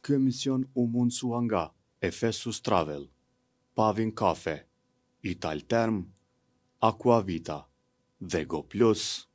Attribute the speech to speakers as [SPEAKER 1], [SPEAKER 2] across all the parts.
[SPEAKER 1] Ky emision u mundsua nga Efesus Travel, Pavin Kafe, Italterm, Aquavita dhe Go Plus.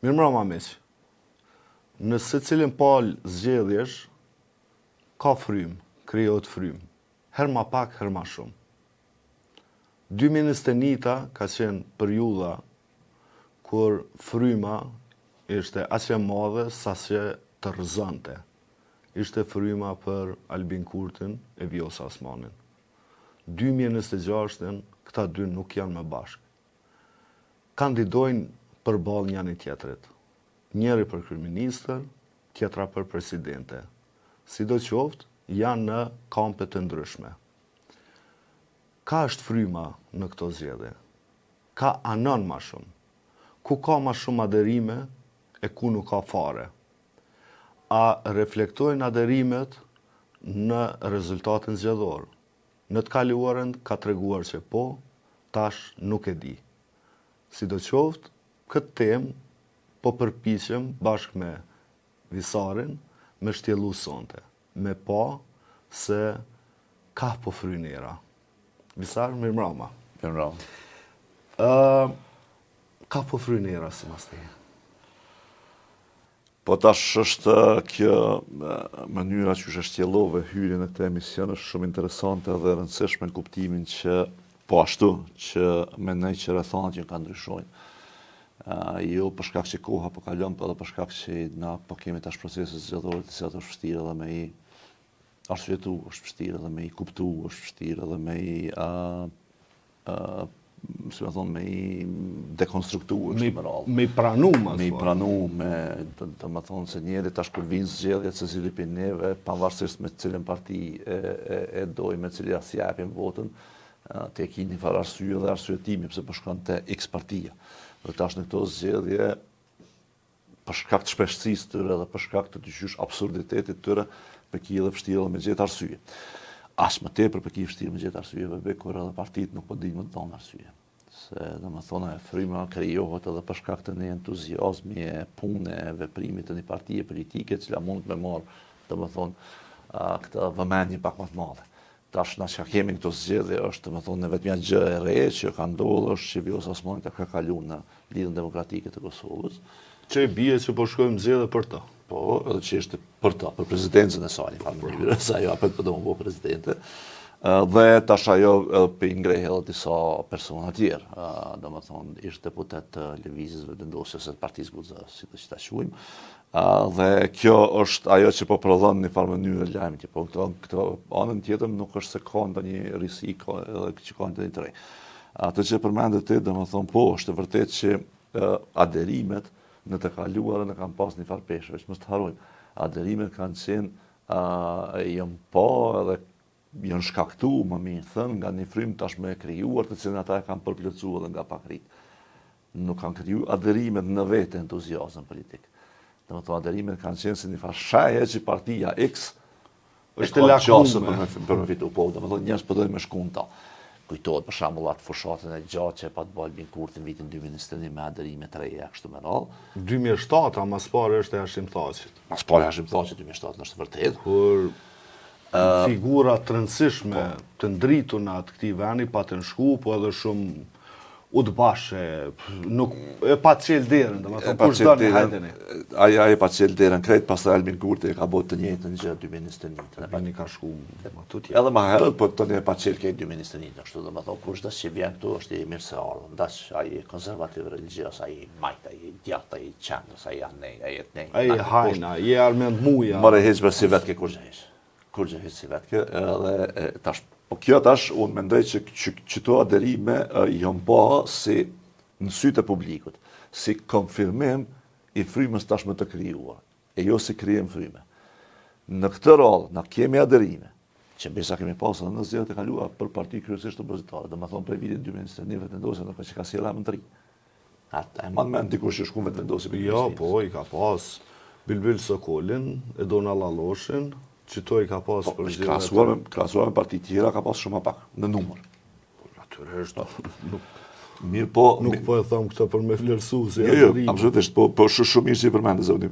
[SPEAKER 2] Mirëmbrëma miq. Në secilin palë zgjedhjesh ka frymë, krijohet frymë. Her ma pak, her ma shumë. 2021 ka qenë periudha kur fryma ishte aq e madhe sa që të rrëzonte. Ishte fryma për Albin Kurtin e Vjosa Osmanin. 2026 këta dy nuk janë më bashkë. Kandidojnë përballë njëri tjetrit. Njëri për kryeministër, tjetra për presidente. Sidoqoftë, janë në kampe të ndryshme. Ka është fryma në këto zgjedhje? Ka anon ma shumë? Ku ka ma shumë aderime e ku nuk ka fare? A reflektojnë aderimet në rezultatin zgjedhor? Në të kaluarën ka treguar që po, tash nuk e di. Sidoqoftë, këtë temë po përpiqem bashkë me Visarin me shtjellu sonte, me pa se ka po frynera. Visar, mirëmbrëma.
[SPEAKER 3] Mirëmbrëma.
[SPEAKER 2] Ka po frynera si mas teje?
[SPEAKER 3] Po tash është kjo mënyra që është shtjellove hyrjen në këtë emision është shumë interesante dhe rëndësishme në kuptimin që po ashtu që mendoj që rrethonat që ka ndryshojnë. Jo për shkak që koha po kalon, por edhe për shkak që na po kemi tash proceset zgjedhore të cilat është vështirë edhe me i arsyetu, është vështirë edhe me i kuptu, është vështirë edhe me i si më thonë, me i dekonstruktu, është më radhë.
[SPEAKER 2] Me i pranu,
[SPEAKER 3] me i pranu, të më thonë se njeri tash kur vinë zgjedhjet se cili për neve, pavarësisht me cilën parti e doj, me cili as japim votën, të e kini një farë arsye dhe arsyetimi pse po shkon te X partia. Dhe tash në këto zgjedhje, për shkak të shpeshtësisë tyre dhe për shkak të dyqysh absurditetit tyre, për ki edhe vështirë me gjetë arsye. As më tepër për ki vështirë me gjetë arsye, kur edhe partitë nuk po dinë më të thonë arsye. Se dhe më thonë, fryma krijohet edhe për shkak të një entuziazmi e pune, e veprimit të një partije politike, cila mund me marë, dhe më thonë, këtë vëmendje pak më të madhe. Tash na që kemi këto zgjedhje është, më thonë, vetëm një gjë e re që ka ndodhur është që Vjosa Osmani ka kaluar në Lidhjen Demokratike të Kosovës.
[SPEAKER 2] Që e bie që po shkojmë zgjedhje për ta.
[SPEAKER 3] Po, edhe që është për ta, për prezidencën e saj, në sa ajo apet për do më bo presidente. Dhe tash ajo për ngreh edhe disa persona tjerë. Do më thonë, ishte deputet të lëvizjes vendosjes së partisë GUZA, si të që ta quajmë. Dhe kjo është ajo që po prodhon në farë mënyrë lajmit, po këtë anën tjetër nuk është se ka ndonjë risi edhe që ka ndonjë të re. Atë që përmendet ti, do më thonë, po, është vërtet që aderimet në të kaluarën e kanë pas një farë peshëve, që mos të harrojmë. Aderimet kanë qenë janë pa edhe janë shkaktu, më mirë thënë, nga një frymë tashmë e krijuar, të cilën ata e kanë përplotsuar edhe nga pakrit. Nuk kanë krijuar aderimet në vetë entuziazëm politik. Dhe më thonë, aderimet kanë qenë si një farë shaje që partia X
[SPEAKER 2] është e lakume
[SPEAKER 3] për me fitu. Po, dhe më thonë, njerëz përdojnë me shkun ta. Kujtohet për shembull atë fushatën e gjatë që e pat Albin Kurti në vitin 2021 me aderime të reja kështu me radhë.
[SPEAKER 2] 2007, mas pare është e Hashim Thaqit.
[SPEAKER 3] Mas pare Hashim Thaqit 2007 është vërtet.
[SPEAKER 2] Kur figura të rëndësishme të ndrituna të këtij vendi patën shku, po edhe shumë udhbashe, nuk e pa qel derën, domethënë kush do në hajdeni.
[SPEAKER 3] Ai e pa qel derën krejt, pastaj Albin Kurti ka bërë të njëjtën gjë 2021.
[SPEAKER 2] Albini ka shku tutje.
[SPEAKER 3] Edhe më herët, po tani e pa qel këtë 2021, ashtu domethënë kush dash që vjen këtu është i mirë se ardhur. Dash ai konservativ religjios, ai majt, ai djathtë, ai çandos, ai anej, ai etnej.
[SPEAKER 2] Ai hajna, je armend muja.
[SPEAKER 3] More hiç si vetë ke kurrë hiç. Kurrë hiç si vetë edhe tash. Po kjo tash, unë mendoj që këto aderime janë ba si në sytë e publikut, si konfirmim i frymës tashmë të krijuar, e jo si krijem fryme. Në këtë radhë, na kemi aderime, që besa kemi pasur në zgjedhjet e kaluara për parti kryesisht opozitare, domethënë prej vitit 2021 vetëvendosja apo që ka sjellë në tri. Ata e mend dikush që shkon vetëvendosi për
[SPEAKER 2] Jo, po i ka pas Bilbil Sokolin, Edona Laloshin, që to i ka pas për zgjedhjet.
[SPEAKER 3] Krahasuar me parti tjera ka pas shumë më pak në numër.
[SPEAKER 2] Natyrisht,
[SPEAKER 3] Mirë po,
[SPEAKER 2] nuk po e them këtë për me vlerësu si
[SPEAKER 3] jo, absolutisht, po shumë mirë që i përmendë zoti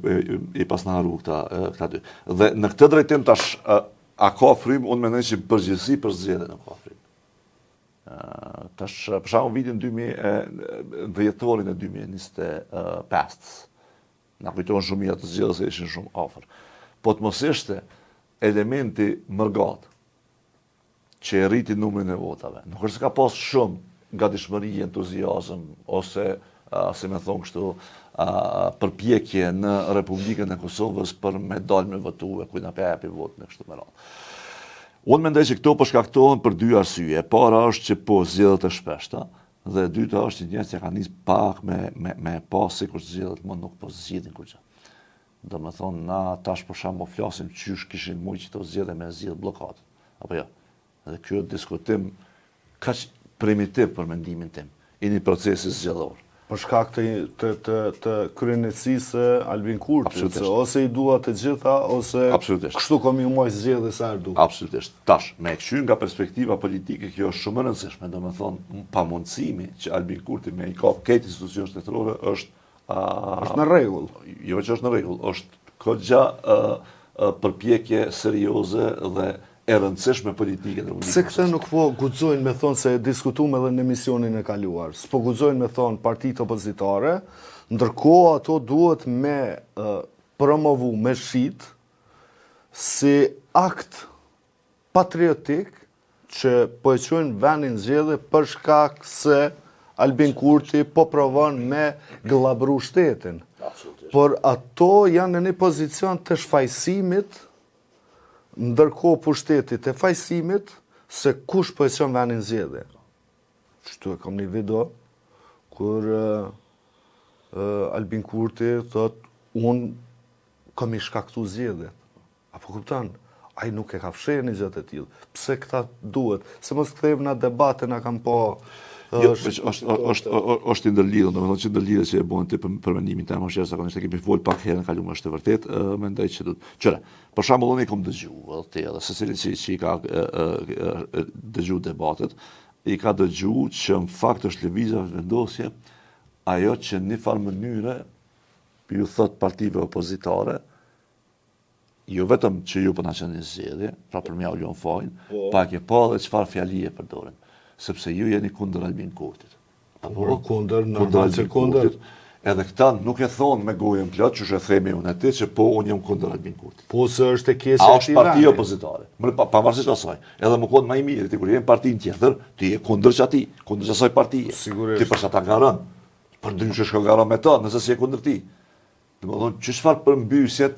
[SPEAKER 3] i pas na haru këta dy. Dhe në këtë drejtim tash a ka frym, unë mendoj që përgjithësi për zgjedhjen nuk ka frym. Tash për shembull vitin dhjetorin e 2025 na kujtohen shumë mirë ato zgjedhje se ishin shumë afër. Po të mos ishte elementi mërgat që e rriti numrin e votave. Nuk është se ka pas shumë gatishmëri, entuziazëm ose si më thon kështu përpjekje në Republikën e Kosovës për me dalë me votu e kujt na japi votën e kështu me radhë. Unë mendoj që këto po shkaktohen për dy arsye. E para është që po zgjedhjet e shpeshta dhe e dyta është që njerëzit kanë nis pak me pas sikur zgjedhjet më nuk po zgjidhin kurrë. Domethënë na tash për shembull flasim çysh kishin mujt këto zgjedhje me zgjedh bllokat. Apo jo. Dhe ky diskutim kaq primitiv për mendimin tim i një procesi zgjedhor.
[SPEAKER 2] Për shkak të kryenësisë së Albin Kurtit, ose i dua të gjitha, ose kështu komi muaj zgjedhje sa du.
[SPEAKER 3] Absolutisht. Tash, me e kthyer nga perspektiva politike, kjo është shumë e rëndësishme, domethënë pamundësimi që Albin Kurti me i kap këtë institucion shtetërore është
[SPEAKER 2] në rregull.
[SPEAKER 3] Jo që është në rregull, është goxha përpjekje serioze dhe e rëndësishme politike në Republikën.
[SPEAKER 2] Pse këtë nuk po guxojnë me thonë se diskutuam edhe në emisionin e kaluar. S'po guxojnë me thonë partitë opozitare, ndërkohë ato duhet me promovu me shit si akt patriotik që po e quajnë vendin zgjedhje për shkak se Albin Kurti po provon me gllabru shtetin. Por ato janë në një pozicion të shfaqsimit ndërkohë pushtetit e fajsimit se kush po e çon vendin zgjedhje. Kështu e kam një video kur Albin Kurti thot unë kam i shkaktu zgjedhjet. Apo kupton? Ai nuk e ka fshehur një gjë të tillë. Pse këta duhet? Se mos kthejmë në debate na kanë po
[SPEAKER 3] është ndërlidhur, domethënë që ndërlidhja që e bën ti për mendimin tim është jashtëzakonisht e kemi fol pak herë në kaluar, është e vërtet, mendoj që do. Qëre, për shembull unë kam dëgjuar edhe secili që i ka dëgjuar debatet, i ka dëgjuar që në fakt është lëvizja vendosje ajo që në një farë mënyre ju thot partive opozitare jo vetëm që ju po na çani zgjedhje, pra për mja u lën fajin, pa ke pa edhe çfarë fjali e përdorin. Sepse ju jeni kundër Albin Kurtit.
[SPEAKER 2] Apo kundër Albin Kurtit.
[SPEAKER 3] Edhe këta nuk e thonë me gojën plot, që e themi unë atë që po unë jam kundër Albin Kurtit.
[SPEAKER 2] Po se është e keqja
[SPEAKER 3] e është parti opozitare. Pavarësisht asaj. Edhe më kohë më i mirë ti kur je në partinë tjetër, ti je kundër çati, kundër asaj partie. Ti për çata garon. Për ndryshe shko garon me to, nëse si je kundër ti. Domethënë çfarë përmbysje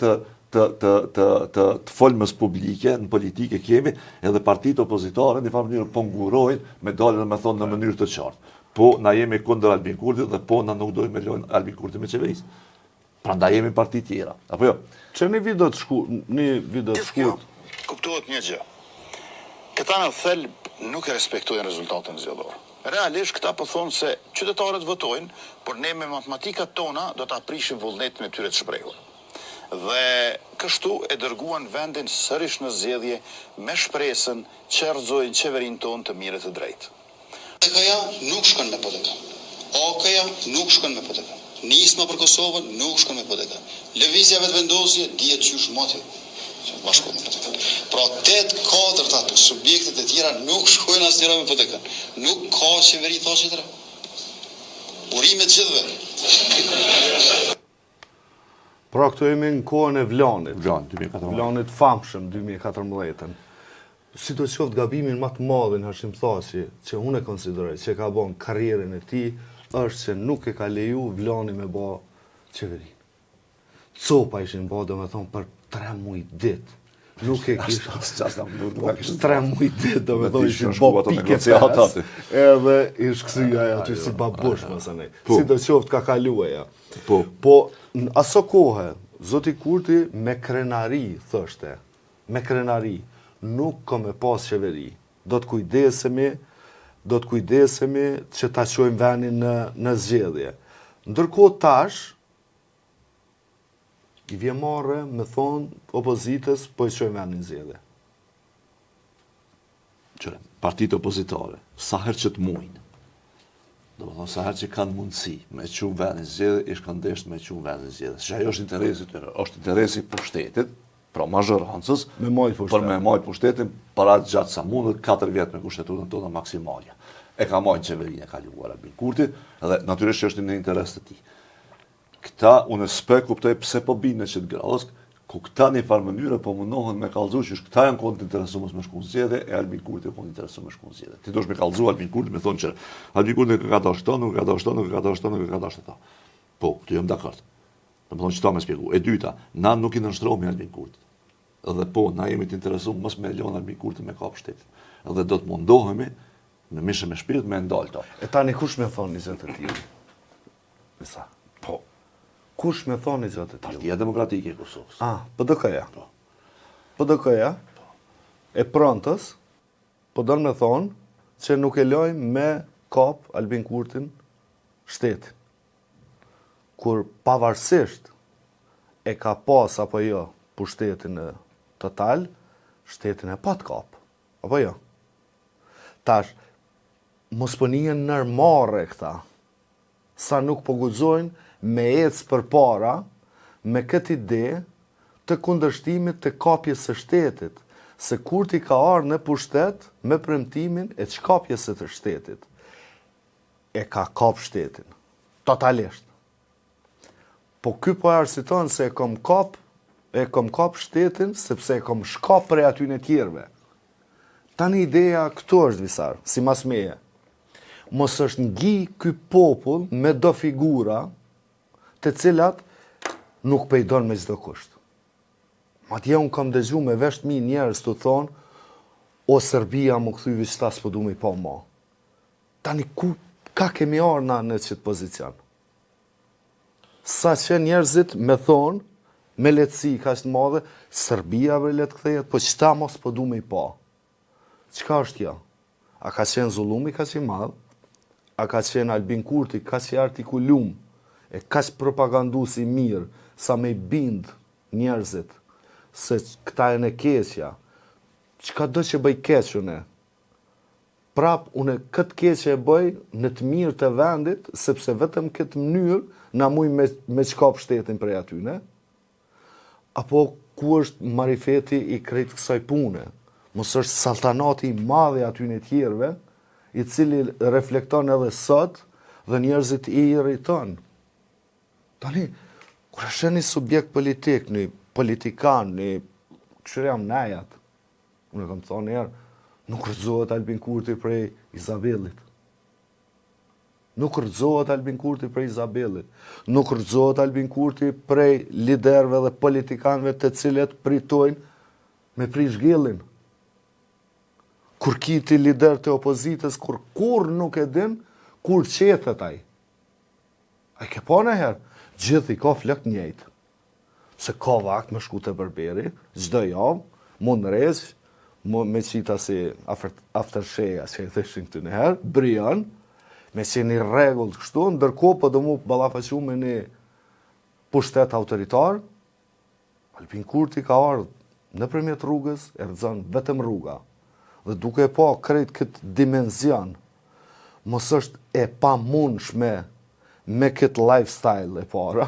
[SPEAKER 3] të folmës publike, në politike kemi, edhe partitë opozitare në farë mënyrë po ngurojnë me dalë me thonë në mënyrë të qartë. Po na jemi kundër Albin Kurtit dhe po na nuk dojmë me lojnë Albin Kurti me qeverisë. Prandaj jemi parti tjera. Apo jo?
[SPEAKER 2] Që një video të shkurt.
[SPEAKER 4] Kuptohet një gjë. Këta në thelb nuk e respektojnë rezultatën zgjedhor. Realisht këta po thonë se qytetarët votojnë, por ne me matematikat tona do ta prishim vullnetin e tyre të shprehur. Dhe kështu e dërguan vendin sërish në zgjedhje me shpresën që rrëzojnë qeverinë tonë të mirë të drejtë.
[SPEAKER 5] PDK-ja nuk shkon me PDK. AK-ja nuk shkon me PDK. Nisma për Kosovën nuk shkon me PDK. Lëvizja vetëvendosje dihet qysh moti. Bashkë me PDK. Pra 8/4 të subjektet e tjera nuk shkojnë asnjëra me PDK. Nuk ka qeveri thashë tjetër. Burimet gjithëve.
[SPEAKER 2] Pra këto jemi në kohën e Vlanit.
[SPEAKER 3] Vlanit
[SPEAKER 2] famshëm 2014. Si do qoftë gabimin më të madhin Hashim Thaçi, që unë e konsideroj që ka bën karrierën e tij, është që nuk e ka leju Vlani me bë qeverinë. Copa ishin bë domethënë për 3 muaj ditë. Nuk e kishte 3 muaj ditë domethënë ishin bë pikë. Edhe ish kthy aty si babush mësane. Si do qoftë ka kaluar ja. Po në aso kohë Zoti Kurti me krenari thoshte, me krenari nuk ka me pas qeveri. Do të kujdesemi që ta çojmë vendin në zgjedhje. Ndërkohë tash i vjen marrë me thonë opozitës po i çojmë vendin në zgjedhje.
[SPEAKER 3] Qëre, partitë opozitare, sa herë që të mujnë, do më thonë, sa herë që kanë mundësi me qumë vendin zgjedhje, ishtë kanë deshtë me qumë vendin zgjedhje. Se ajo është interesi të tyre, është interesi pushtetit, pra mazhorancës,
[SPEAKER 2] Me majtë pushtetin.
[SPEAKER 3] për me majtë pushtetin, para gjatë sa mundët, 4 vjetë me kushtetutën tonë maksimalja. E ka majtë qeverinë e kaluar Albin Kurti, edhe natyrisht që është në interes të tij. Këta, unë s'pe kuptoj pse po binë në qëtë gradës, ku këta një farë mënyre po mundohen me kallëzu që këta janë kontë interesumës me shku në zgjedhje e Albin Kurti kontë interesumës me shku në zgjedhje. Ti dosh me kallëzu Albin Kurti me thonë që Albin Kurti ka dash këto, nuk ka dash këto, nuk ka dash këto, nuk ka dash këto. Po, të jam dakord. Do të thonë që ta me spjegu. E dyta, na nuk i nënshtrohemi Albin Kurtit. Edhe po, na jemi të interesuar mos me lënë Albin Kurti me kap shtetin. Edhe do të mundohemi në mishë me shpirt me ndal to.
[SPEAKER 2] E tani kush me thonë një zë të tillë? Sa? Po. Kush me thonë një zë të tillë?
[SPEAKER 3] Partia Demokratike e Kosovës.
[SPEAKER 2] PDK-ja. PDK-ja e prontës po don me thonë që nuk e lojmë me kap Albin Kurtin shtetin. Kur pavarësisht e ka pas apo jo pushtetin e total, shtetin e pat kap. Apo jo? Tash, mos po njihen nërmarre këta, sa nuk po guxojnë me ecë për para me këtë ide të kundërshtimit të kapjes së shtetit, se Kurti ka ardhur në pushtet me premtimin e çkapjes së të shtetit. E ka kap shtetin, totalisht. Po ky po arsiton se e kom kap shtetin sepse e kom shkap prej aty në tjerëve. Tani ideja këtu është Visar, si mas meje. Mos është ngi ky popull me do figura të cilat nuk pejdon me çdo kusht. Madje unë kam dëgju me vesh mi njerëz të thonë, o Serbia më kthy viçta s'po du me i pa ma. Tani ka kemi arna në qëtë pozicion? Sa që njerëzit me thonë, me lehtësi ka të madhe, Serbia vërë letë kthejet, po qëta mos po du me i pa. Qka është kjo? A ka qenë zullumi ka që madhë? A ka qenë Albin Kurti ka që artikulum e ka që propagandu si mirë sa me bind njerëzit se këta e në keqja, qka do që bëj kequne? Prap, une këtë keqe e bëj në të mirë të vendit, sepse vetëm këtë mënyrë na muj me qkap shtetin prej atyne, apo ku është marifeti i krejt kësaj pune? Mos është saltanati i madhe atyne tjerve, i cili reflekton edhe sot dhe njerëzit i irriton. Tani, kur është një subjekt politik, një politikan, një këshirë jam nejat, unë kam thonë njerë, nuk rëzohet Albin Kurti prej Izabellit. Nuk rëzohet Albin Kurti prej Izabellit. Nuk rëzohet Albin Kurti prej liderve dhe politikanve të cilet pritojnë me prish gjellin. Kur kiti lider të opozitës, kur nuk e din, kur qethet ai. A i ke pa në herë, gjithë i ka flek njëjtë. Se ka vakt me shku të berberi, çdo javë, mund rrezë, me qita si aftersheja, që e theshin këtë në herë, brian, me që një regull të kështu, ndërkohë po do mu ballafaqu me një pushtet autoritar, Albin Kurti ka ardhur nëpërmjet rrugës, e rrezon vetëm rruga. Dhe duke e pa krejt këtë dimenzion, mos është e pamundshme me këtë lifestyle e para,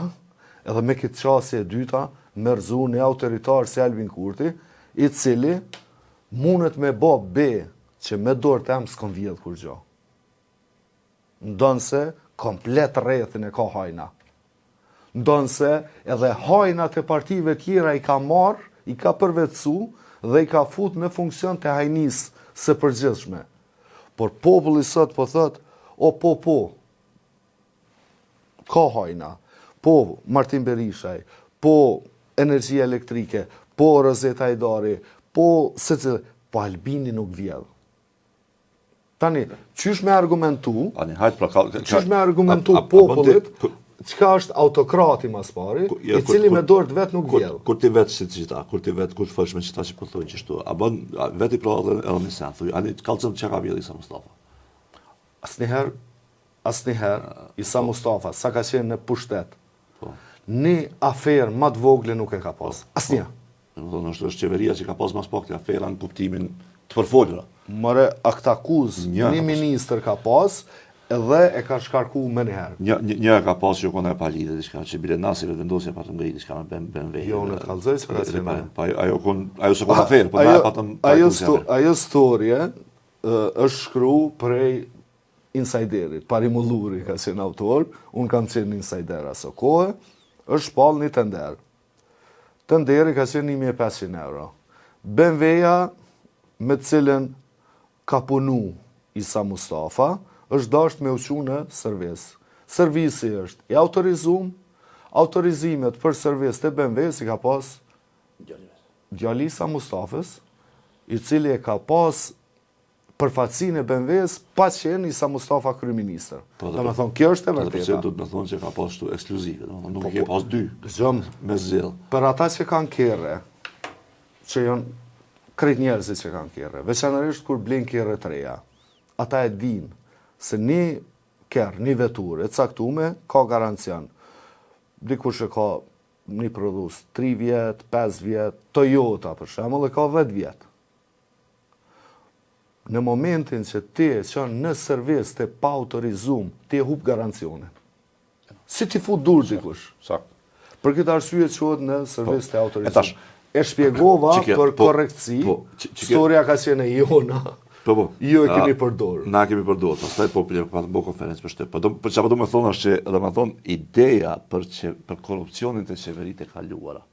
[SPEAKER 2] edhe me këtë qasje e dyta, me rëzu një autoritar si Albin Kurti, i cili mundet me bo be që me dorë të emë s'kom vjedh kur gjo. Ndonë se komplet rrethin e ka hajna. Ndonë se edhe hajnat e partive tjera i ka marrë, i ka përvetësu dhe i ka fut në funksion të hajnis së përgjithshme. Por populli sot po thot, po, ka hajna, po Martin Berishaj, po energjia elektrike, po Rozeta Hajdari, po Albini nuk vjedh. Tani, qysh me argumentu, qysh me argumentu popullit, çka është autokrati mas pari, i cili me dorë vet nuk vjedh.
[SPEAKER 3] Kur ti vetë si qita, kur ti vetë, kur të fësh me qita që po thonë qështu, a bën, vetë i provë edhe në sen, thuj, ani kallëzëm që ka vjedh Isa Mustafa?
[SPEAKER 2] Asniher, Isa Mustafa, sa ka qenë në pushtet, një aferë më të vogël nuk e ka pas. Asnjë.
[SPEAKER 3] Do të thonë është qeveria që ka pas mas pak të afera në kuptimin të përfolura.
[SPEAKER 2] More aktakuz, një ministër ka pas, edhe e ka shkarku më njëherë.
[SPEAKER 3] Një ka pas që kone e palidhe, diçka, që bile nasive vendosja pa të ngri, diçka me BMW.
[SPEAKER 2] Jo, në të kalzoj që ka qenë.
[SPEAKER 3] Ajo se kone aferë, po na e patëm
[SPEAKER 2] ajo storje është shkru prej insajderit, Parimulluri ka qenë autor, unë kam qenë insajder aso kohë, është shpall një tender. Tenderi ka qenë 1.500 euro. BMW-ja me cilën ka punu Isa Mustafa, është dasht me uqu në servis. Servisi është i autorizum, autorizimet për servis të BMW-s i ka pas djali Isa Mustafës, i cili e ka pas përfaqësinë e BMW-s pa qenë Isa Mustafa kryeministër. Do të thonë kjo është e vërteta.
[SPEAKER 3] Do të thonë që ka pas këtu ekskluzive, do të thonë nuk i ke pas dy. Me zell.
[SPEAKER 2] Për ata që kanë kerre, që janë krejt njerëzit që kanë kerre, veçanërisht kur blen kerre të reja, ata e dinë se një kerr, një veturë e caktuar ka garancion. Dikush e ka një prodhus 3 vjet, 5 vjet, Toyota për shembull e ka 10 vjet. Në momentin që ti e qënë në servis të pa autorizum, ti e hup garancionin. Si ti fut dur dikush. Për këtë arsye quhet në servis të autorizum. E shpjegova për korrektësi, historia ka qenë e jona. Jo e kemi përdorur.
[SPEAKER 3] Na kemi përdorur, pastaj po pa të bëj konferencë për shtet. Po çfarë do të thonë është që domethënë ideja për korrupsionin të qeveritë e kaluara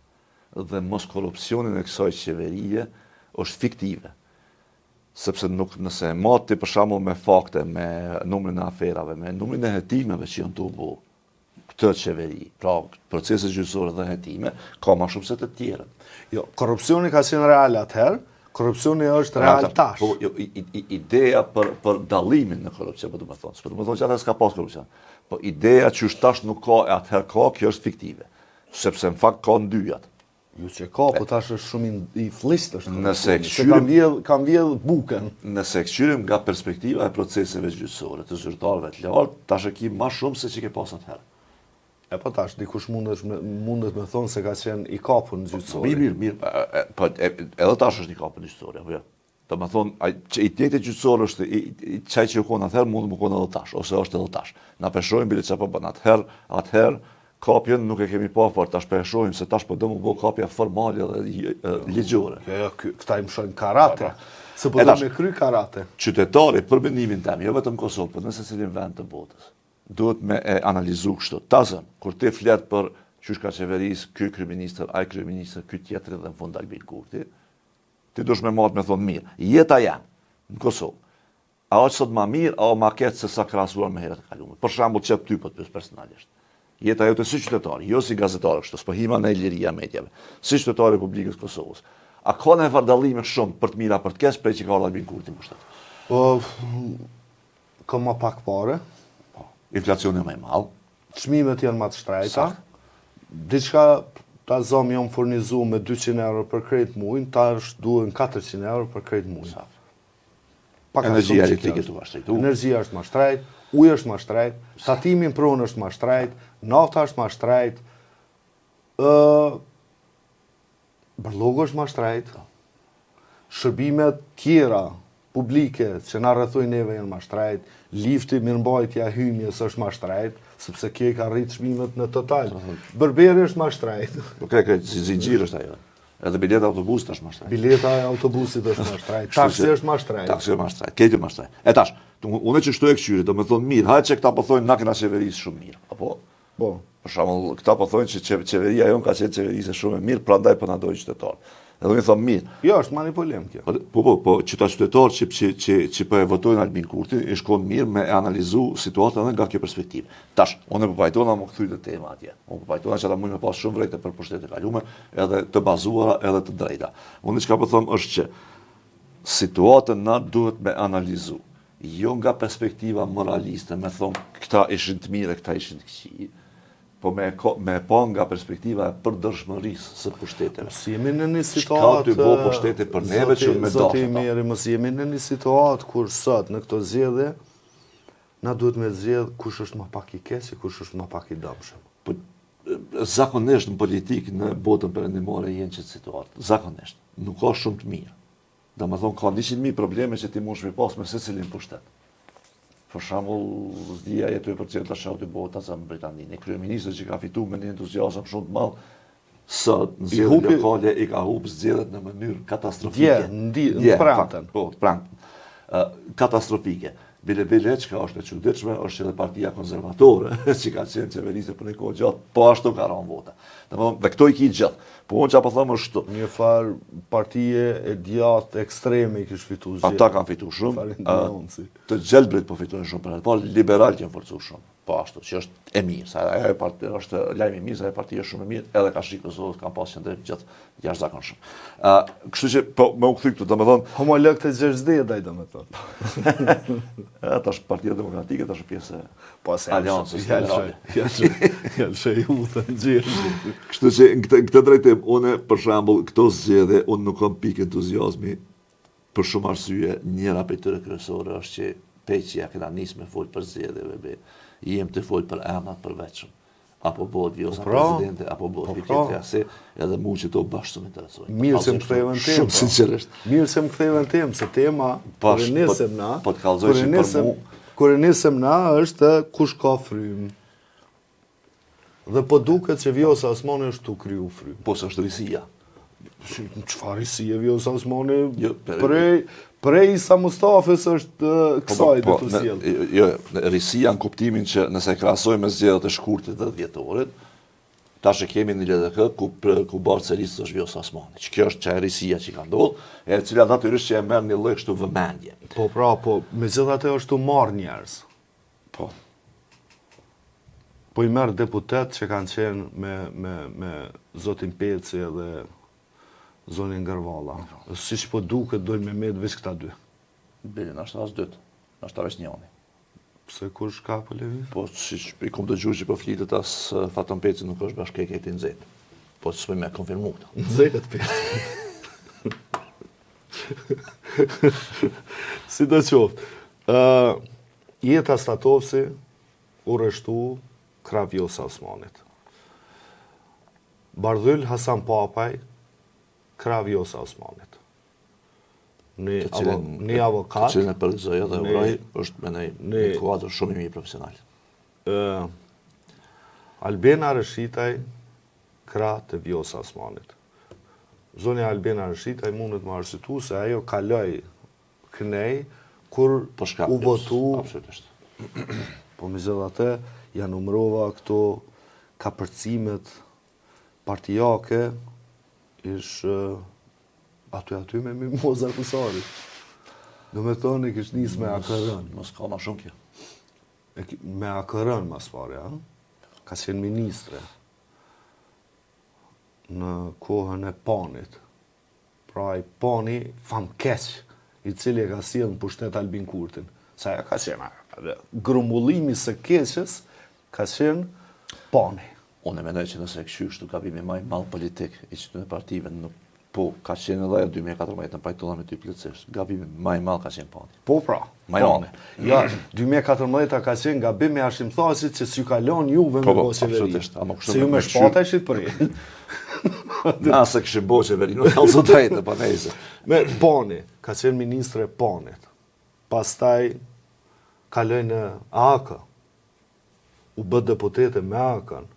[SPEAKER 3] dhe mos korrupsionin e kësaj qeverie është fiktive. Sepse nuk nëse mati për shembull me fakte, me numrin e aferave, me numrin e hetimeve që janë të bu këtë qeveri, pra procese gjyqësore dhe hetime, ka më shumë se të tjerët.
[SPEAKER 2] Jo, korrupsioni ka qenë real atëherë, korrupsioni është real tash.
[SPEAKER 3] Po, ideja për dallimin në korrupsion, po do të thonë, që atëherë s'ka pas korrupsion. Po ideja që është tash nuk ka, e atëherë ka, kjo është fiktive. Sepse në fakt ka ndyjat.
[SPEAKER 2] Ju që ka, po tash është shumë i flisht është.
[SPEAKER 3] Nëse
[SPEAKER 2] kam vjedh buken.
[SPEAKER 3] Nëse këqyrim nga perspektiva e proceseve gjyqësore të zyrtarëve të lartë, tash e ki më shumë se që ke pas atëherë.
[SPEAKER 2] E po tash, dikush mundet me thonë se ka qenë i kapur në gjyqësore.
[SPEAKER 3] Mirë, edhe tash është i kapur në gjyqësore, apo jo? Do të thonë, i tjetër gjyqësor është i çaj që u kon atëherë mund të më kon edhe tash, ose është edhe tash. Na peshojmë bile çfarë po bën atëherë kapjen nuk e kemi pa, por tash peshojmë se tash po do më bë kapja formale dhe ligjore.
[SPEAKER 2] Këta i mësojnë karate. Se po do me kry karate.
[SPEAKER 3] Qytetari për mendimin tim, jo vetëm Kosovë, por nëse cilin vend të botës, duhet me e analizu kështu. Tazën, kur ti flet për qysh ka qeveris, ky kryeministër, ai kryeministër, ky tjetri dhe në fund Albin Kurti, ti dush me marrë me thonë mirë. Jeta jam në Kosovë. A është sot më mirë, a o ma ketë se sa krahasuar me herët e kaluara. Për shembull, çep ty po të pyes personalisht. Jeta jote si qytetari, jo si gazetar kështu, s'po hima në liria medjave. Si qytetari i Republikës Kosovës. A ka ne vardallime shumë për të mira për të keq prej që ka ardhur Albin Kurti në pushtet?
[SPEAKER 2] Ka më pak pare.
[SPEAKER 3] Inflacioni më i madh.
[SPEAKER 2] Çmimet janë më të shtrejta. Diçka ta zomë jam furnizu me 200 euro për krejt muajin, tash duhen 400 euro për krejt muajin.
[SPEAKER 3] Energjia elektrike të vazhdojë.
[SPEAKER 2] Energjia është më shtrejt, uji është më shtrejt, tatimi në pronë është më shtrejt, nafta është më shtrejt, bërlogu është më shtrejt, shërbimet tjera publike që na rrethojnë neve janë më shtrejt, lifti mirëmbajtja hymjes është më shtrejt, sepse kjo ka rrit çmimet në total. Berberi është më shtrejt.
[SPEAKER 3] Po kë si zinxhir është ajo. Edhe bileta autobusit është më shtrejt.
[SPEAKER 2] Bileta e autobusit është më shtrejt. Taksi është më shtrejt.
[SPEAKER 3] Taksi është më shtrejt. Këtë më shtrejt. E tash, unë që shtoj këqyri, do të thonë mirë, hajtë që këta po thonë na kena qeverisë shumë mirë. Apo?
[SPEAKER 2] Po.
[SPEAKER 3] Për shembull, këta po thonë që qeveria jon ka qenë qeverisë shumë e mirë, prandaj po na dojnë qytetar. Edhe unë them mirë.
[SPEAKER 2] Jo, është manipulem kjo.
[SPEAKER 3] Po, qytetar që po e votojnë Albin Kurti, i shkon mirë me analizu situatën edhe nga kjo perspektivë. Tash, unë po pajtona më kthyj të tema atje. Unë po pajtona që ata mund të pas shumë vërejtë për pushtetet e kaluara, edhe të bazuara, edhe të drejta. Unë çka po them është që situatën na duhet me analizu, jo nga perspektiva moraliste, me thonë këta ishin të mirë, këta ishin të këqij, po me pa nga perspektiva e përdërshmërisë së pushteteve.
[SPEAKER 2] Si jemi në një
[SPEAKER 3] Çka
[SPEAKER 2] situatë...
[SPEAKER 3] ty bo pushtete për neve që me
[SPEAKER 2] Zoti i
[SPEAKER 3] dashur.
[SPEAKER 2] mirë, mos jemi në një situatë kur sot në këto zgjedhje na duhet me zgjedh kush është më pak i keq e kush është më pak i dëmshëm.
[SPEAKER 3] Po, zakonisht në politikë në botën perëndimore jenë që situatë. Zakonisht. Nuk ka shumë të mirë. Domethënë ka 100.000 probleme që ti mund shme pas me secilin pushtet. Për shembull, zdia jetoj për cilë të shauti bota sa në Britani. Një kryeministër që ka fitu me një entuziasëm shumë të madh, sot në zgjedhjet lokale i ka hup zgjedhjet në mënyrë katastrofike.
[SPEAKER 2] Në prantën.
[SPEAKER 3] Po, të prantën. Katastrofike. Bile çka është e çuditshme është edhe Partia Konservatore, që ka qenë qeverisë për një kohë gjatë, po ashtu ka rënë vota. Domethënë, dhe këto i ki gjithë. Po unë çfarë po them është këtu.
[SPEAKER 2] Një farë partije e djathtë ekstreme i kishte fituar zgjedhjet.
[SPEAKER 3] Ata kanë fituar shumë. Të gjelbrit po fitojnë shumë për atë. Po liberal kanë forcuar shumë. Po ashtu, që është e mirë, sa ajo parti është lajm i mirë, sa ajo parti është shumë e mirë, edhe ka shik Kosovës kanë pasur qendrim gjithë jashtëzakonshëm. Kështu që po më u kthy këtu, domethënë,
[SPEAKER 2] homolog të Gjerzdedaj domethënë.
[SPEAKER 3] Ata është Partia Demokratike, tash pjesë
[SPEAKER 2] Po se
[SPEAKER 3] Aleancës Federale.
[SPEAKER 2] Ja shej u të Gjerzdedaj.
[SPEAKER 3] Kështu që në këtë drejtim, unë për shembull këto zgjedhje, unë nuk kam pikë entuziazmi për shumë arsye. Njëra prej tyre kryesore është që peqja këna nisë me fol për zgjedhjeve, jem të fol për emrat përveçëm. Apo bëhet vjosa presidente, apo bëhet tjetër se edhe mu që to bashkë më interesojnë.
[SPEAKER 2] Mirë se më kthevën temë.
[SPEAKER 3] Shumë sinqerisht.
[SPEAKER 2] Mirë se më kthevën temë, se tema kur e nisem na.
[SPEAKER 3] Po të kallëzoj që për mu.
[SPEAKER 2] Kur e nisem na është kush ka frym. Dhe po duket që Vjosa Osmani është tu kriju frym.
[SPEAKER 3] Po s'është risia.
[SPEAKER 2] Çfarë risia Vjosa Osmani? Prej Isa Mustafës është kësaj dhe të sjell.
[SPEAKER 3] Jo, risia në kuptimin që nëse krahasojmë me zgjedhjet e shkurtit 10 vjetorit, tash e kemi në LDK ku Barcelisë është Vjosa Osmani. Që kjo është çaj risia që ka ndodhur, e cila natyrisht që e merr një lloj kështu vëmendje.
[SPEAKER 2] Po pra, po megjithatë është u marr njerëz.
[SPEAKER 3] Po.
[SPEAKER 2] Po i merr deputet që kanë qenë me zotin Peci edhe zonin Gërvalla. Siç po duket dojnë me met veç këta dy.
[SPEAKER 3] Bile, nashta as dytë. Nashta veç njëri.
[SPEAKER 2] Pse kush ka po lëviz?
[SPEAKER 3] Po siç i kom dëgjuar që po flitet as Faton Peci nuk është bashkëketi i nxehtë. Po s'më me konfirmu këtë.
[SPEAKER 2] Nxehtë Peci. Si do qoftë. Jeta Statovsi u rreshtu krah Vjosa Osmanit. Bardhyl Hasan Papaj krah Vjosa Osmanit. Një avokat.
[SPEAKER 3] Të cilën e përgëzoj edhe uroj, është me një kuadër shumë i mirë profesional.
[SPEAKER 2] Albena Rëshitaj krah të Vjosa Osmanit. Zonja Albena Rëshitaj mundet më arsyetu se ajo kaloi kënej kur u votu.
[SPEAKER 3] Absolutisht.
[SPEAKER 2] Po megjithatë ja numërova këto kapërcimet partijake ish aty me Mimoza Kusari. Do me thonë kish nis me AKR-n.
[SPEAKER 3] Mos ka më shumë kjo.
[SPEAKER 2] Me AKR-n mas pare, ka qenë ministre në kohën e Panit. Pra i Pani famkeq, i cili ka sjellë në pushtet Albin Kurtin. Sa ja ka qenë grumullimi së keqes ka qenë Pani.
[SPEAKER 3] Unë e mendoj që nëse kështu gabimi më i madh politik i çdo partive nuk po ka qenë edhe 2014 në pajtolla me ty plotësisht. Gabimi më i madh ka qenë Pani.
[SPEAKER 2] Po pra.
[SPEAKER 3] Pani.
[SPEAKER 2] Ja, 2014 ka qenë gabimi Hashim Thaçit që s'ju kalon juve me qeveri. Se ju me shpata ishit për i.
[SPEAKER 3] Nëse këshim bo qeveri, nuk kalzo drejtë, pa nejse.
[SPEAKER 2] Me Pani, ka qenë ministre Panit. Pastaj kaloj në AK. U bë deputete me AK-n.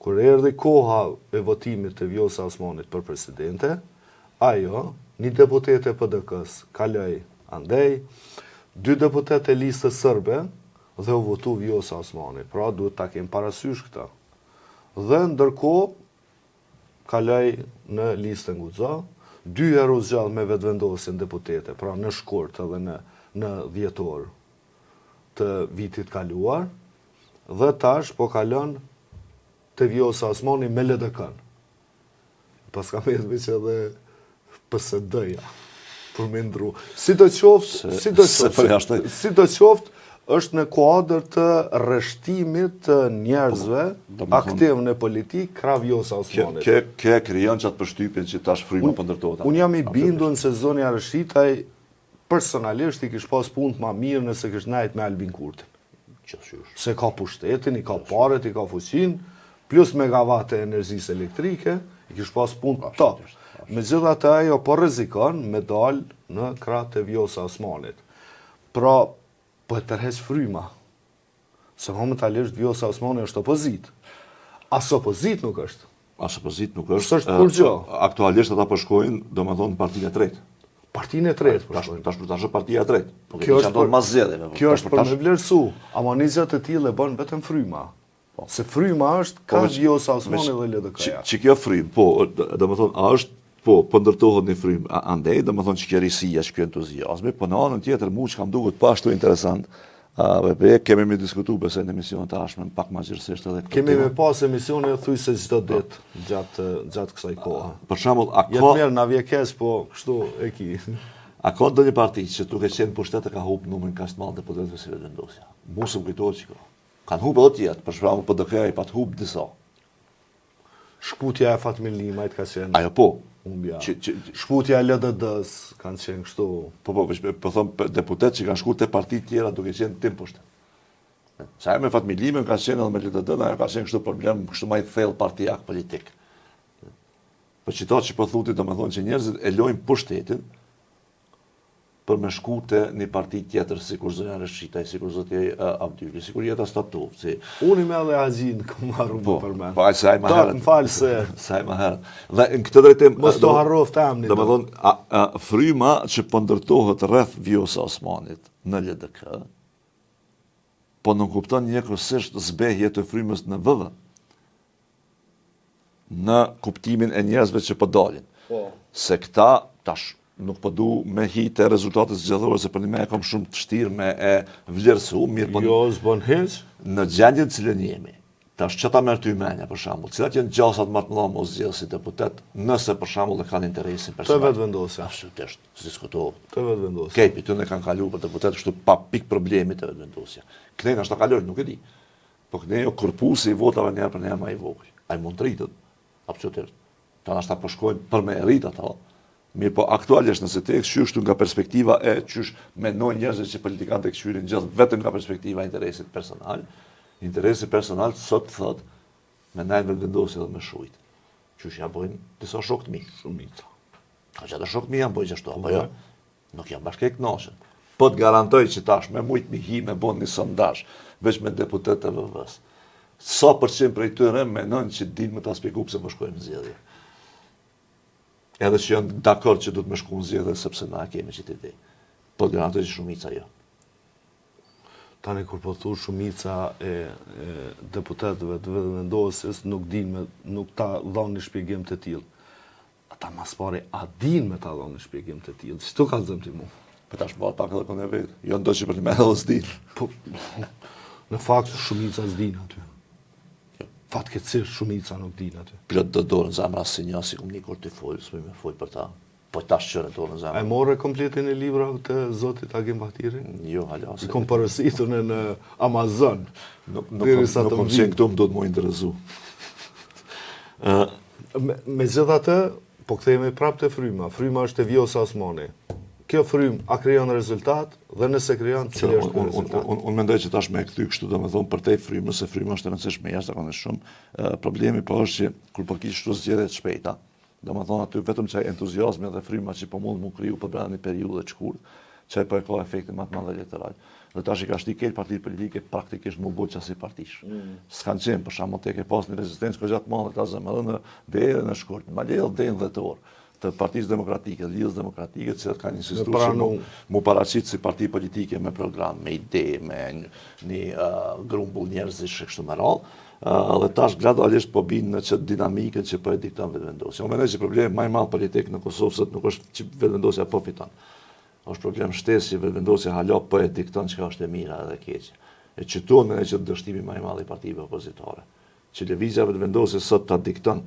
[SPEAKER 2] Kur erdhi koha e votimit të Vjosa Osmanit për presidente, ajo, një deputete PDK-s kaloi andej, 2 deputete listës sërbe dhe u votu Vjosa Osmani. Pra duhet ta kem parasysh këta. Dhe ndërkohë kaloi në listën Guxha, 2 herë u zgjodh me vetëvendosjen deputete, pra në shkurt edhe në dhjetor të vitit kaluar, dhe tash po kalon të Vjosa Osmani me LDK-n. Pas ka me jetë që edhe PSD-ja, për me ndru. Si do qoftë, është në kuadër të rreshtimit të njerëzve aktiv në politikë krah Vjosa Osmanit.
[SPEAKER 3] Kë krijon çat përshtypjen që tash fryma po ndërtohet.
[SPEAKER 2] Unë jam i bindur se zoni Arëshitaj personalisht i kish pas punë më mirë nëse kish nejt me Albin Kurtin. Se ka pushtetin, i ka paret, i ka fuqin, plus megavate energjisë elektrike, i kish pas punë top. Megjithatë ajo po rrezikon me dal në krah të Vjosa Osmanit. Pra, po e tërheq fryma. Se momentalisht Vjosa Osmani është opozit. As opozit nuk është.
[SPEAKER 3] As opozit nuk është.
[SPEAKER 2] S'është kur gjë.
[SPEAKER 3] Aktualisht ata po shkojnë, domethënë partinë e tretë.
[SPEAKER 2] Partinë e tretë po shkojnë.
[SPEAKER 3] Tash është partia e tretë.
[SPEAKER 2] Kjo është
[SPEAKER 3] për mas zgjedhjeve.
[SPEAKER 2] Kjo është për me vlerësu. Ama një gjë të tillë e bën vetëm fryma. Se fryma është ka Vjosa Osmani dhe LDK-ja.
[SPEAKER 3] Që kjo frymë, po, domethënë a është po ndërtohet një frymë, andej, domethënë që kjo risia, që kjo entuziazmi, po në anën tjetër mu që kam duket pa ashtu interesant, kemi me diskutu besoj në emision të ashme, pak ma gjërësisht edhe këtë.
[SPEAKER 2] Kemi me pas emisione thuj se çdo ditë gjatë kësaj koha.
[SPEAKER 3] Për shembull,
[SPEAKER 2] jetë mirë na vjekes, po kështu e ki.
[SPEAKER 3] A ka ndonjë parti që duke qenë pushtet e ka humbë numrin kaq të madh deputetëve si vendosja? Mos më kujtohet që kanë humbë edhe tjetër, për shembull PDK-ja i pat humbë disa.
[SPEAKER 2] Shkputja e Fatmir Limajt ka qenë.
[SPEAKER 3] Ajo po.
[SPEAKER 2] Shkputja e LDD-s kanë qenë kështu.
[SPEAKER 3] Po thon deputet që kanë shkuar te partitë tjera duke qenë tim pushtet. Sa me Fatmir Limën ka qenë edhe me LDD-n, ajo ka qenë kështu problem, kështu më i thellë partijak politik. Po çito që po thotë domethënë që njerëzit e lojnë pushtetin për me shku te një parti tjetër, sikur zonja Rëshitaj, sikur zoti Abdyli, sikur jeta Statov, si
[SPEAKER 2] unë me edhe Haxhin kam marrë për mend.
[SPEAKER 3] Po ai sa më herët.
[SPEAKER 2] Më fal se
[SPEAKER 3] sa më herët. Dhe në këtë drejtim
[SPEAKER 2] mos to harrof të emrin.
[SPEAKER 3] Domethënë fryma që po ndërtohet rreth Vjosa Osmanit në LDK, po nuk kupton njëkohësisht zbehje të frymës në VV. Në kuptimin e njerëzve që po dalin. Se këta tash nuk po du me hite rezultatet zgjedhore, se për një me e kom shumë të shtirë me e vlerësu, mirë po...
[SPEAKER 2] Jo, s'bon hiç.
[SPEAKER 3] Në gjendjen cilën jemi, tash që ta merë ty menja, për shambull, cilat jenë gjasat më të mëdha mos zgjedhë si deputet, nëse për shambull e kanë interesin personal.
[SPEAKER 2] Të vetë vendosja.
[SPEAKER 3] Absolutisht, s'diskutohet.
[SPEAKER 2] Të vetë vendosja.
[SPEAKER 3] Kepi, të ne kanë kalu për deputet, kështu pa pik problemi të vetë vendosja. Kënej ashtë ta kalojnë, nuk e di. Po kënej o korpusi i votave njerë për njerë ma i vogël. Ai mund të rritët, absolutisht. Ta ashtë ta përshkojnë për me rritë ata. Mirë po aktualisht nëse te këshyshtu nga perspektiva e qysh menojnë njerëzit që politikanët e këshyrin gjithë vetëm nga perspektiva interesit personal, interesi personal sot thot me najnë vendosje dhe me shujt. Qysh ja bojnë disa shok të mi.
[SPEAKER 2] Shumica.
[SPEAKER 3] A që ata shok të mi janë bojnë qështu, apo jo? Nuk janë bashkë e kënaqën. Po të garantoj që tash me mujt mi hi me bon një sondazh veç me deputet e VV-s. Sa përqind prej tyre menojnë që din me ta spjegu pse po shkojnë në zgjedhje. Edhe që janë dakord që du të me shku në zgjedhje sepse na kemi që ide. Po të garantoj që shumica jo.
[SPEAKER 2] Tani kur po thu shumica e deputetëve të vendosjes nuk ta dhonë një shpjegim të tillë. Ata mas pari a din me ta dhonë një shpjegim të tillë. Çto ka zëm ti mu?
[SPEAKER 3] Po tash bëhet pak edhe kënë e vetë. Jo ndo që për të me edhe s'din.
[SPEAKER 2] Po, në fakt shumica s'din aty. Fatkeqësisht shumica nuk din aty.
[SPEAKER 3] Plot do dorën zemra si një si kom një kur të folë, s'me me folë për ta. Po tash qërë dorën zemra.
[SPEAKER 2] E more kompletin e libra të zotit Agim Bahtiri?
[SPEAKER 3] Jo, hala.
[SPEAKER 2] I kom përësitur në Amazon.
[SPEAKER 3] Nuk kom qenë këtu më do të mu interesu.
[SPEAKER 2] Me gjithatë, po kthehemi prapë te fryma. Fryma është e Vjosa Osmani. Kjo frymë a krijon rezultat dhe nëse krijon cili është ky rezultat?
[SPEAKER 3] Unë mendoj që tash me kthy kështu domethënë për te frymës, se fryma është e rëndësishme jashtëzakonisht shumë. Problemi po është që kur po kish kështu zgjedhje të shpejta, domethënë aty vetëm çaj entuziazmi dhe fryma që po mund mu kriju për brenda një periudhe të shkurtë, çaj po e ka efektin më të madh elektoral. Dhe tash i ka shti këto partitë politike praktikisht më boqa si partish. S'kan qenë për shkakun tek e pas një rezistencë kogja të madhe ta zëmë edhe në deri në shkurt, madje edhe deri në dhjetor të Partisë Demokratike, Lidhës Demokratike, që kanë insistuar që mu paraqit si parti politike me program, me ide, me një grumbull njerëzish kështu me radhë, dhe tash gradualisht po binë në çet dinamikën që po e dikton vetëvendosja. Unë mendoj që problemi më i madh politik në Kosovë sot nuk është që vetëvendosja po fiton. Është problem shtesë që vetëvendosja hala po e dikton çka është e mira edhe e keqe. E çton edhe që dështimi më i madh i partive opozitare. Që lëvizja vetëvendosje sot ta dikton,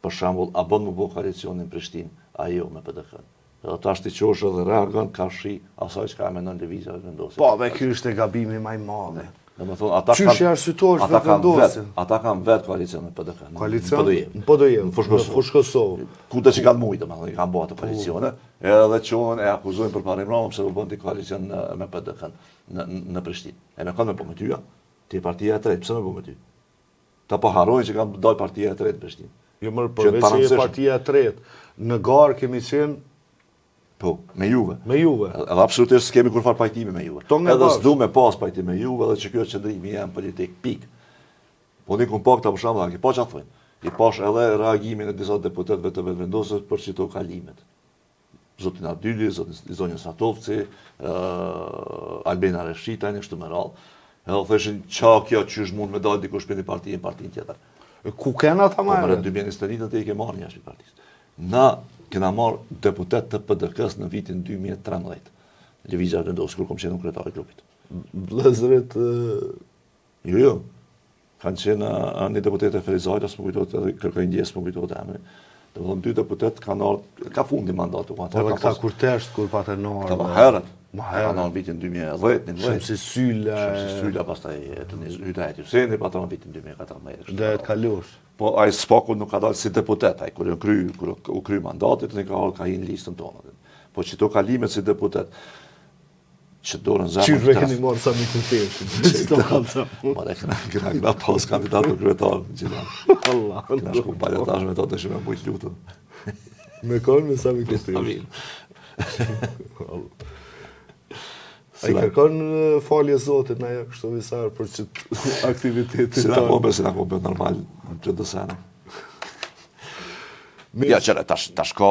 [SPEAKER 3] për shembull, a bën më bo koalicion në Prishtinë, a jo me PDK. Ta shti qoshë dhe reagon ka shi asaj që ka mendon lëvizja vetëvendosje.
[SPEAKER 2] Po, me ky është e gabimi më i madh.
[SPEAKER 3] Domethënë ata
[SPEAKER 2] Qysh arsyetosh vetëvendosin?
[SPEAKER 3] Ata kanë vetë koalicion me PDK.
[SPEAKER 2] Koalicion? Në PDJ, në Fushë Kosovë.
[SPEAKER 3] Ku të që kanë mujtë, domethënë kanë bërë ato koalicione, edhe qohen e akuzojnë për parim Roma pse u bën ti koalicion me PDK në Prishtinë. E me kanë me po me tyja, ti je partia e tretë, pse me po me ty? Ta po harrojnë që kanë dalë partia e tretë në Prishtinë.
[SPEAKER 2] Jo më përveç se je partia e tretë. Në garë kemi qenë
[SPEAKER 3] po, me Juve.
[SPEAKER 2] me Juve.
[SPEAKER 3] Edhe absolutisht s'kemi kur far pajtimi me Juve.
[SPEAKER 2] Tonë
[SPEAKER 3] Edhe
[SPEAKER 2] bashkë.
[SPEAKER 3] s'du me pas pajtim me Juve edhe që kjo qëndrimi jam politik, pik. Po një kun pak të për shembull, ki pa çfarë thonë. I pash edhe reagimin e disa deputetëve të vetëvendosjes për çito kalimet. Zotin Adyli, zotin Satovci, Albina Reshita, një kështu me radhë. Edhe thëshin qa kjo qysh mund me dalë dikush për një partinë tjetër.
[SPEAKER 2] Ku kena ta
[SPEAKER 3] Po për
[SPEAKER 2] marrë?
[SPEAKER 3] 2021 të i ke marrë një ashtë partisë. Na kena marrë deputet të PDK-s në vitin 2013. Lëvizja vendosë, kur kom qenë në kryetari i grupit.
[SPEAKER 2] Vëllezërit
[SPEAKER 3] Jo. Kanë qenë një deputet e Felizajta, s'më kujtojtë edhe Kërkoj Ndjes, s'më kujtojtë emri. Dhe më dy deputet kanë ardhur, ka fundi mandatu.
[SPEAKER 2] edhe këta kur tesht, kur patë norë.
[SPEAKER 3] Ka më herët.
[SPEAKER 2] Më
[SPEAKER 3] Ka në vitin 2010, 11.
[SPEAKER 2] Shemsi Sylla,
[SPEAKER 3] Shemsi Sylla, pastaj Hydajet Juseni, pa në vitin 2014.
[SPEAKER 2] dhe Kalosh.
[SPEAKER 3] Po ai spaku nuk ka dalë si deputet, ai kur u kry mandatit, ne ka hinë listën tonë. Po çito kalimet si deputet, që dorën
[SPEAKER 2] Qysh
[SPEAKER 3] zemër.
[SPEAKER 2] ve keni marrë sa mi kërteshin? Çto kam sa?
[SPEAKER 3] Ma dhe këna pas kandidat për kryetar në gjitha.
[SPEAKER 2] Allah.
[SPEAKER 3] Këna shku baletash me to të shumë e bujt lutën.
[SPEAKER 2] Me konë me sa mi kërteshin.
[SPEAKER 3] Amin.
[SPEAKER 2] A i kërkon falje Zotit na ja kështu visar për që aktivitetin
[SPEAKER 3] Si na
[SPEAKER 2] tonë.
[SPEAKER 3] kombe normal që të sene. Ja, qëre, tash ka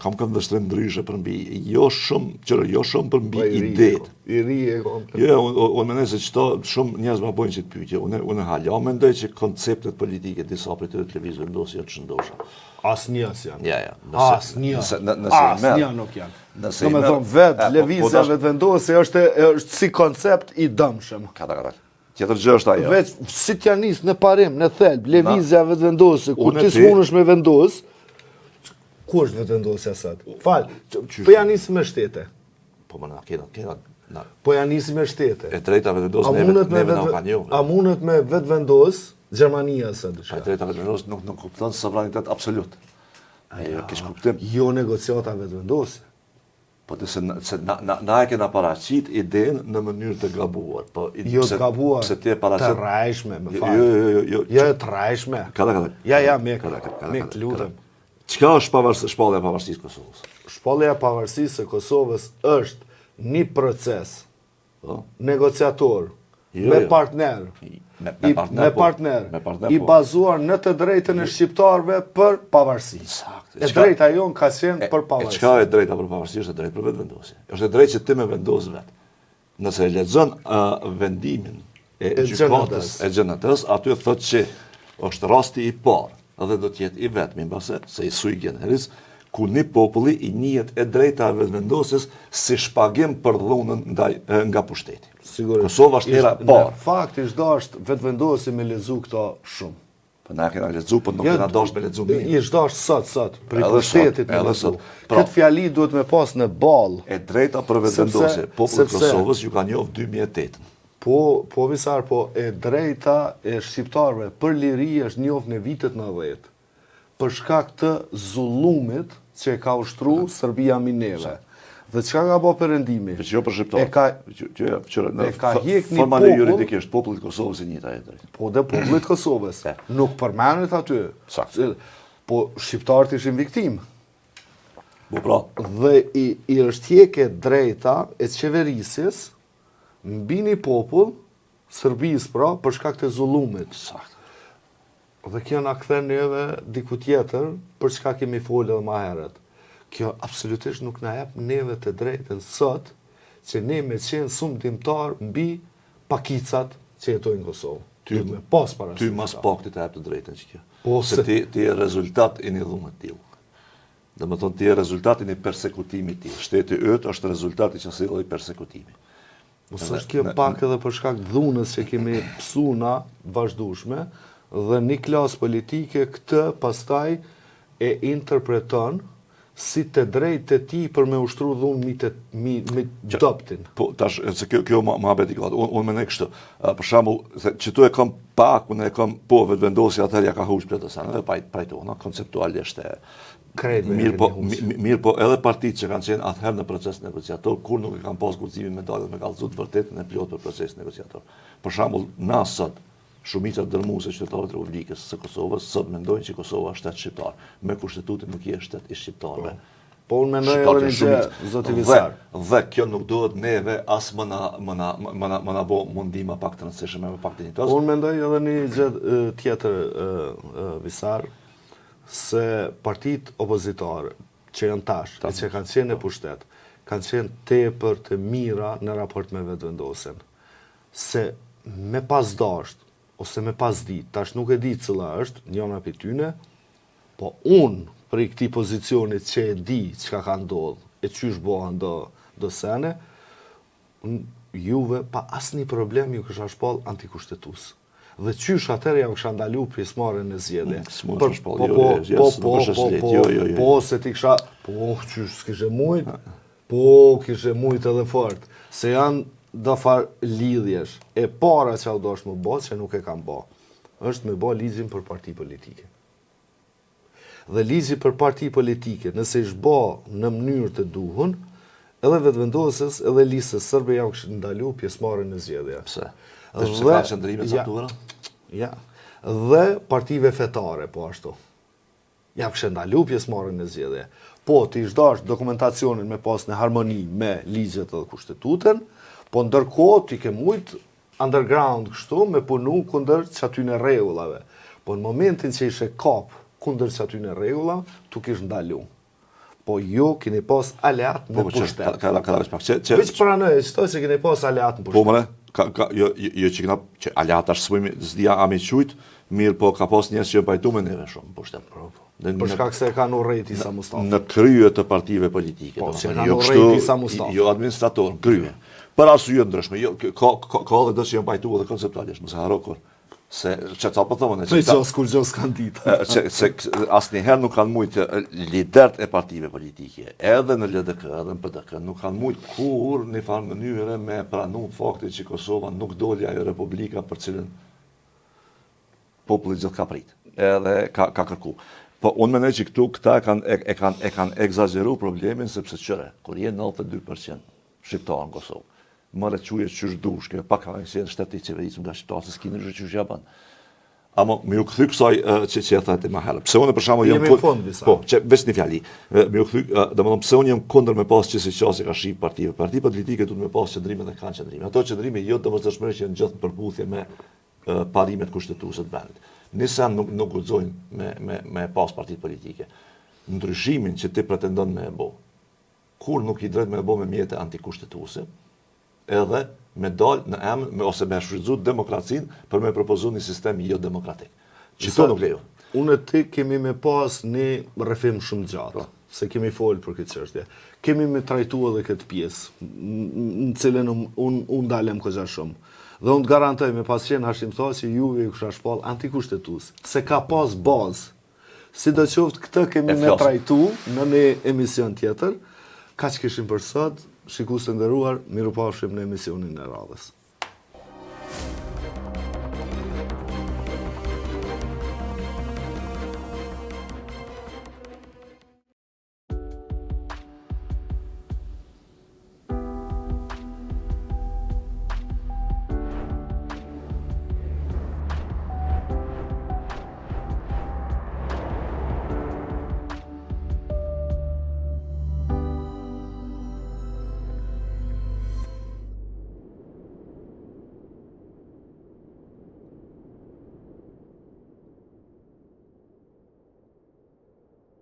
[SPEAKER 3] kam këndvështrim ndryshe për mbi, jo shumë për mbi idetë.
[SPEAKER 2] I ri e kom.
[SPEAKER 3] Jo, unë mendoj se çto shumë njerëz ma bojnë që të pyetje. Unë hala mendoj që konceptet politike disa prej tyre televizor vendosje të shëndosha.
[SPEAKER 2] Asnjë janë.
[SPEAKER 3] Ja.
[SPEAKER 2] Asnjë nuk janë. Do me thonë vetë, lëvizja vetëvendosje është si koncept i dëmshëm.
[SPEAKER 3] Kata. Tjetër gjë është ajo.
[SPEAKER 2] Veç, si t'ja nis në parim, në thelb, lëvizja vetëvendosje, kur ti s'munësh me vendos, ku është vetëvendosja sot? Fal, po ja nisi me shtete.
[SPEAKER 3] Po më na kena.
[SPEAKER 2] Po ja nisi me shtete.
[SPEAKER 3] E treta vetëvendos neve na kanë jo.
[SPEAKER 2] A mundet me vetëvendos Gjermania sot?
[SPEAKER 3] E treta vetëvendos nuk kupton sovranitet absolut. Ajo kish kuptim.
[SPEAKER 2] Jo negociata vetëvendosje.
[SPEAKER 3] Po se na e kena paraqit idenë në mënyrë të gabuar. Po
[SPEAKER 2] Jo të gabuar,
[SPEAKER 3] pse ti e
[SPEAKER 2] të
[SPEAKER 3] paraqit?
[SPEAKER 2] rrajshme, më fal.
[SPEAKER 3] Jo.
[SPEAKER 2] Jo të rrajshme.
[SPEAKER 3] Kada.
[SPEAKER 2] Ja, mik, të lutem.
[SPEAKER 3] Çka është shpallja e pavarësisë Kosovës?
[SPEAKER 2] Shpallja e pavarësisë së Kosovës është një proces
[SPEAKER 3] Po.
[SPEAKER 2] negociator
[SPEAKER 3] Jo.
[SPEAKER 2] me partner. Me partner i bazuar në të drejtën e shqiptarëve për pavarësi.
[SPEAKER 3] Saktë.
[SPEAKER 2] E drejta jonë ka qenë për
[SPEAKER 3] E
[SPEAKER 2] pavarësi.
[SPEAKER 3] çka e drejta për pavarësi është e drejtë për vetëvendosje. Është e drejtë që ti me vendos vetë. Nëse e lexon vendimin e gjykatës e GNT-s, aty thotë që është rasti i parë dhe do të jetë i vetmi mbase se i sui generis ku një populli i njihet e drejta e vetëvendosjes si shpagim për dhunën nga pushteti.
[SPEAKER 2] Sigurisht.
[SPEAKER 3] Kosova është era e parë.
[SPEAKER 2] Në fakt ishtë dashtë vetëvendosi me lezu këto shumë.
[SPEAKER 3] Po na kena lexuar, po nuk kena dashur me lexuar mirë.
[SPEAKER 2] Ishtë dashtë sot, për i
[SPEAKER 3] Edhe
[SPEAKER 2] pushtetit me
[SPEAKER 3] edhe
[SPEAKER 2] lezu.
[SPEAKER 3] sot. Pra-
[SPEAKER 2] Këtë fjali duhet me pas në balë.
[SPEAKER 3] E drejta për vetëvendosje, populli i
[SPEAKER 2] sepse-
[SPEAKER 3] Kosovës ju ka njohur 2008.
[SPEAKER 2] Po visar, po e drejta e shqiptarëve për liri është njohur në vitet 90. Për shkak të zullumit që e ka ushtru Serbia mi neve. Dhe çka ka bë perëndimi?
[SPEAKER 3] Veç jo për shqiptar.
[SPEAKER 2] E ka hjek një
[SPEAKER 3] formale
[SPEAKER 2] popull-
[SPEAKER 3] juridikisht populli i Kosovës i njëjta e drejtë.
[SPEAKER 2] Po dhe popullit Kosovës. Nuk përmendet aty.
[SPEAKER 3] Saktë.
[SPEAKER 2] Po shqiptarët ishin viktim.
[SPEAKER 3] Po pra,
[SPEAKER 2] Dhe i është hjekë drejta e qeverisjes mbi një popull, Serbisë pra, për shkak të zullumit.
[SPEAKER 3] saktë.
[SPEAKER 2] Dhe kjo na kthen neve diku tjetër për çka kemi folë edhe më herët. Kjo absolutisht nuk na jep neve të drejtën sot që ne me qenë sumtimtar mbi pakicat që jetojnë në Kosovë.
[SPEAKER 3] Ty
[SPEAKER 2] me pas parasysh.
[SPEAKER 3] Ty mas pakti të jep të drejtën që kjo.
[SPEAKER 2] Po,
[SPEAKER 3] se
[SPEAKER 2] se-
[SPEAKER 3] ti je rezultat i një dhunë të tillë. Dhe më thonë ti je rezultat i një persekutimi të tillë. Shteti yt është rezultati që silli persekutimi.
[SPEAKER 2] Mos është kjo pak edhe për shkak dhunës që kemi psu na vazhdueshme dhe një klasë politike këtë pastaj e interpreton si të drejtë të ti për me ushtru dhunë mi doptin.
[SPEAKER 3] Po, tash, se kjo ma beti gëllat, unë me ne kështë, për shambull, që tu e kam pak, unë e kam po vetëvendosja atër ja ka hush për të sanë, dhe pajtona, konceptualisht e mirë po edhe partitë që kanë qenë atëherë në proces negociator, kur nuk e kanë pas guximin me dalët me kallëzu të vërtetën e plot për proces negociator. Për shembull, na sot shumica dërmuese qytetarët e Republikës së Kosovës sot mendojnë që Kosova është shtet shqiptar, me kushtetutën nuk je shtet i shqiptarëve.
[SPEAKER 2] Po unë mendoj edhe një gjë, zoti Visar.
[SPEAKER 3] Dhe kjo nuk duhet neve as më na bo mundima pak të rëndësishme me pak dinjitos.
[SPEAKER 2] Unë mendoj edhe një gjë tjetër, Visar, se partitë opozitare që janë tash, e që kanë qenë në pushtet, kanë qenë tepër të mira në raport me vetëvendosen. Se me pas dasht, ose me pas dit, tash nuk e di cëla është, njëna për tyne, po unë për i këti pozicionit që e di që ka ndodhë, e qysh bohan do sene, juve pa asni problem ju kësha shpall antikushtetus. Dhe qysh atër jam kësha ndalu pjesmare në zjedhe. Po, se ti kësha, po, qysh s'kishe mujt, po, kishe mujt edhe fort, se janë do farë lidhjesh, e para që au do është më bo, që nuk e kam bo, është me bo ligjin për parti politike. Dhe ligji për parti politike, nëse ishë bo në mënyrë të duhun, edhe vetëvendosës, edhe listës sërbe jam kështë ndalu pjesmare në zgjedhje.
[SPEAKER 3] Pse? Dhe pse ka qëndrime caktuara?
[SPEAKER 2] Ja. Dhe partive fetare, po ashtu. Jam kështë ndalu pjesmare në zgjedhje. Po, ti ishdash dokumentacionin me pas në harmoni me ligjet edhe kushtetutën, po ndërkohë ti ke mujt underground kështu me punu kundër që aty në regullave. Po në momentin që ishe kap kundër që aty në regullave, tu kish ndalu. Po jo kini pas aleat në pushtet. Veç pranoj, qëtoj se kini pas aleat në pushtet.
[SPEAKER 3] Po mëre, jo që kina, që aleat ashtë sëmëjmë, zdia ami qujt, mirë po ka pas njerës që jë pajtu me neve shumë pushtet.
[SPEAKER 2] Për shkak se e ka në rejti sa Mustafa.
[SPEAKER 3] Në krye të partive politike.
[SPEAKER 2] Po, që e ka në rejti sa Mustafa.
[SPEAKER 3] Jo administrator, në krye. Për arsye ndryshme, ka dhe që janë pajtu edhe konceptualisht, mëse harokur. Se, që ta po thëmën e
[SPEAKER 2] që ta... kur gjos kanë ditë.
[SPEAKER 3] Se asë njëherë nuk kanë mujtë lidert e partive politike, edhe në LDK, edhe në PDK, nuk kanë mujtë kur një farë mënyre me pranu faktin që Kosova nuk doli ajo republika për cilën populli gjithë ka prit, edhe ka kërku. Po, unë menoj që këta e kanë egzageru problemin, sepse qëre, kur jenë 92% shqiptarë në Kosovë, mëre quje qysh dush, keme pak ka nëjësien shteti qeverisë nga shqiptarë, se s'ki në qysh jaban. Amo, me ju këthy kësaj që e thajte ma herë. Pse unë për shamo
[SPEAKER 2] jemi në fond, Visa.
[SPEAKER 3] Po, që veç një fjali. Me ju këthy, dhe më thonë, pse unë jem kundër me pas që si qasë ka shqip partive. Partive politike du të me pas qëndrime dhe kanë qëndrime. Ato qëndrime jo të vëzëshmëri që janë gjithë në përputhje me parimet kushtetuese të vendit. Nisën nuk guxojnë me pas partit politike. Ndryshimin që ti pretendon me e bo, kur nuk i drejt me e bo me mjete antikushtetuese, edhe me dal në emën ose me shfrytzu demokracinë për me propozu një sistem jo demokratik. Që to nuk lejo.
[SPEAKER 2] Unë e ti kemi me pas një rrëfim shumë gjatë, se kemi folë për këtë çështje. Kemi me trajtu edhe këtë pjesë, në cilën unë dalem këgja shumë. Dhe unë të garantoj me pas qenë hashtim tha që juve ju kësha shpall antikushtetus, se ka pas bazë. Si do qoftë këtë kemi me trajtu në një emision tjetër, ka që kishim për sot, shikus të ndëruar, miru pafshim në emisionin e radhës.